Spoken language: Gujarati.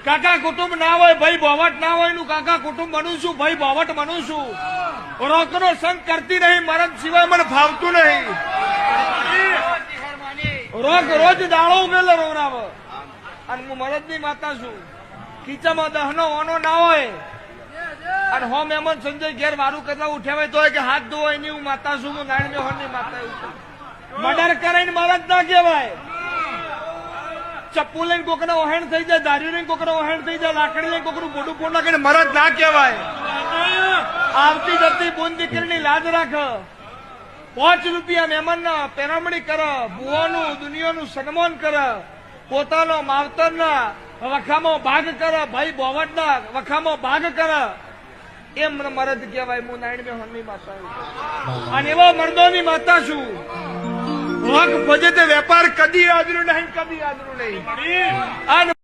કાકા કુટુંબ ના હોય ભાઈ બોવટ ના હોય નું કાકા કુટુંબ બનું છું ભાઈ બોવટ બનું છું. રોકનો સંગ કરતી નહીં મરદ સિવાય મને ફાવતું નહીં. રોક રોજ દાળો ઉમેલો રોવરાવ અને હું મરદ ની માતા છું. ખીચામાં દહનો ઓનો ના હોય અને હો મહેમાન સંજય ઘેર વારું કરતા ઉઠ્યા હોય તો કે હાથ ધોવાય નહીં હું માતા છું. હું નારાયણ મેહોર ની માતા મર્ડર કરીને મરદ ના કહેવાય. ચપ્પુ લઈને કોકને વહેણ થઈ જાય, દારૂ લઈને કોકને વહેણ થઈ જાય, લાકડી લઈને કોકનું બોડું ફોડ નાખીને મરદ ના કહેવાય. આવતી જતી બોન દીકરીની લાજ રાખ. 5 રૂપિયા મહેમાન ના પેરામણી કર, બુવાનું દુનિયાનું સન્માન કર, પોતાનો માવતર ના વખામાં ભાગ કર, ભાઈ બોવટ ના વખામાં ભાગ કર. એમ મરદ કહેવાય. હું નારાયણ મેહોર ની માતા અને એવા મર્દોની માતા છું. રોક ભજે તે વેપાર કદી આદરું નહીં, કદી આદરું નહીં.